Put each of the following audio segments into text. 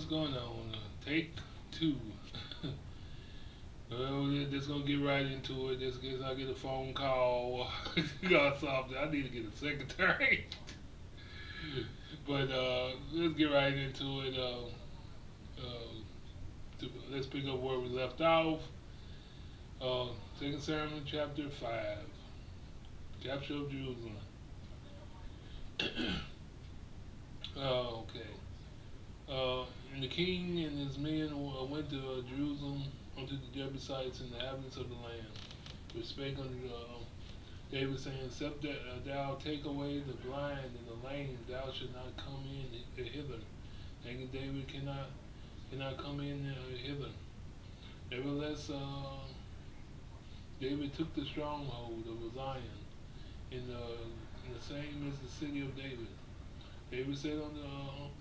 going on? Take two. Well, we're just gonna get right into it. Just in case I get a phone call or something. I need to get a secretary. But let's get right into it. Let's pick up where we left off. Uh, Second Samuel chapter 5. Capture of Jerusalem. Okay. And the king and his men went to Jerusalem unto the Jebusites and the inhabitants of the land, which spake unto David, saying, Except that thou take away the blind and the lame, thou shalt not come in hither. Thinking David cannot come in hither. Nevertheless, David took the stronghold of Zion, in the same as the city of David. David said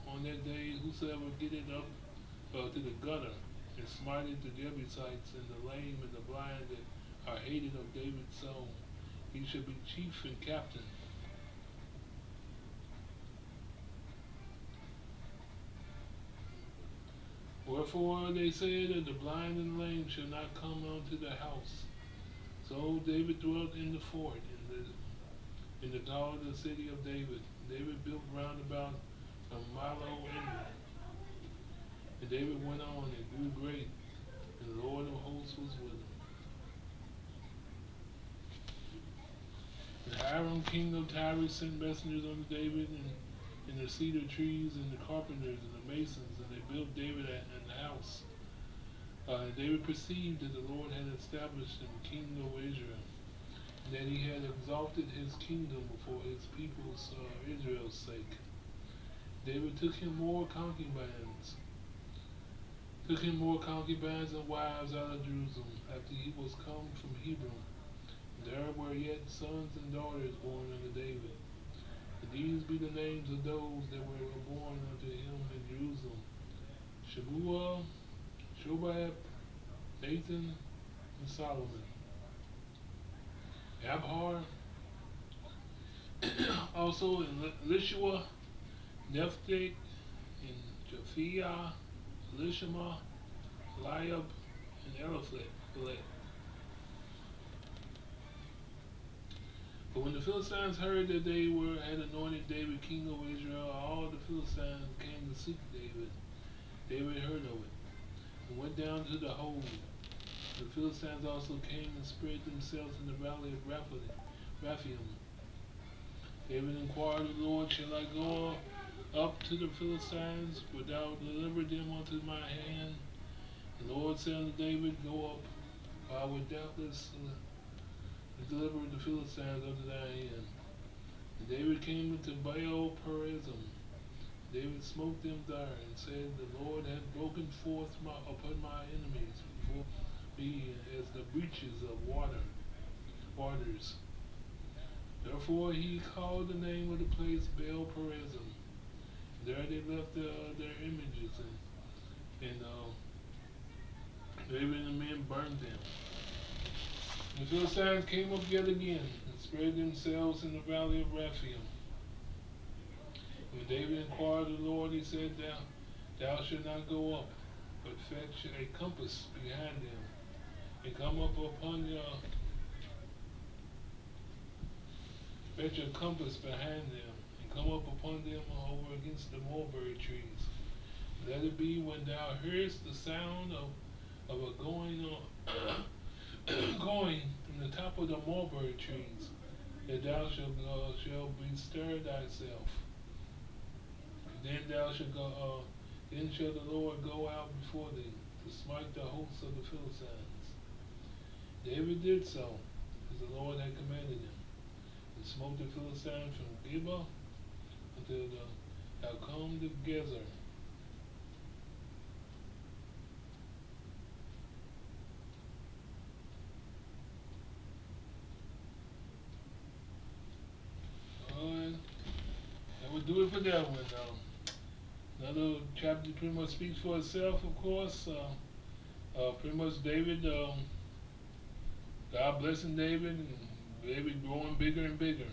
on that day, Whosoever getteth up to the gutter and smiteth the Jebusites and the lame and the blind that are hated of David's soul, he shall be chief and captain. Wherefore they said that the blind and lame shall not come unto the house. So David dwelt in the fort, in the tower of the city of David. David built round about a mile inward. And David went on and grew great, and the Lord of hosts was with him. And Hiram, king of Tyre, sent messengers unto David, and the cedar trees, and the carpenters, and the masons, and they built David an house. And David perceived that the Lord had established him king over Israel, and that he had exalted his kingdom for his people's Israel's sake. David took him more concubines and wives out of Jerusalem after he was come from Hebron. There were yet sons and daughters born unto David. And these be the names of those that were born unto him in Jerusalem: Shabuah, Shobab, Nathan, and Solomon. Abhar, also in Lishua, Nephthah, and Japhiah, Elishama, Eliab, and Eliphalet. But when the Philistines heard that they had anointed David king over Israel, all the Philistines came to seek David. David heard of it, and went down to the hold. The Philistines also came and spread themselves in the valley of Raphaim. David inquired of the Lord, Shall I go up to the Philistines, wilt thou deliver them unto my hand? The Lord said unto David, Go up, for I will doubtless deliver the Philistines unto thy hand. And David came into Baal Perazim. David smote them there, and said, The Lord hath broken forth upon my enemies before me as the breaches of waters. Therefore he called the name of the place Baal Perazim. There they left their images, and David and the men burned them. The Philistines came up yet again, and spread themselves in the valley of Raphaim. When David inquired of the Lord, he said, Thou shalt not go up, but fetch a compass behind them, and come up upon fetch a compass behind them, and come up upon them over against the mulberry trees. Let it be when thou hearest the sound of a going going from the top of the mulberry trees, that thou shalt bestir thyself. Then thou shalt go. Then shall the Lord go out before thee to smite the hosts of the Philistines. David did so, as the Lord had commanded him, and smote the Philistines from Geba until thou come to Gezer. That would do it for that one. Another chapter pretty much speaks for itself, of course. Pretty much David, God blessing David, and David growing bigger and bigger.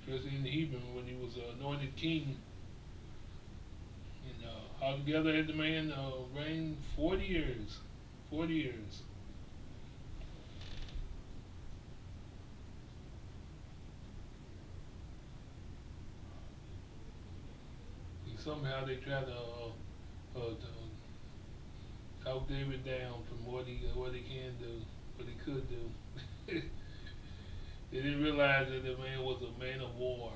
Especially in Hebron when he was anointed king Altogether, had the man reigned 40 years. 40 years. And somehow they tried to talk David down from what he can do, what he could do. They didn't realize that the man was a man of war.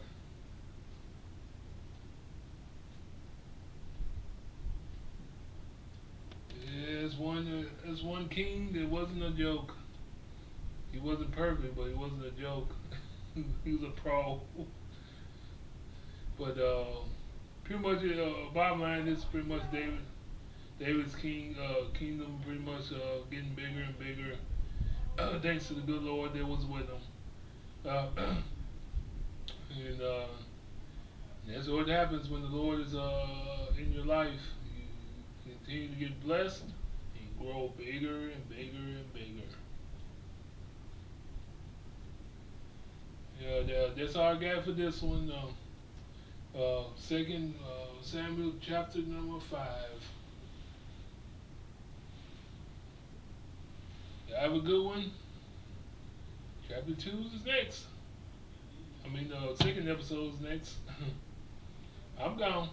There's one king that wasn't a joke. He wasn't perfect, but he wasn't a joke. He was a pro. But pretty much, bottom line is pretty much David's kingdom pretty much getting bigger and bigger. Thanks to the good Lord that was with him. Uh, and that's what happens when the Lord is in your life. You continue to get blessed and grow bigger and bigger and bigger. Yeah, that's all I got for this one. Second Samuel chapter number 5. Y'all have a good one. Chapter 2 is next. I mean, second episode is next. I'm gone.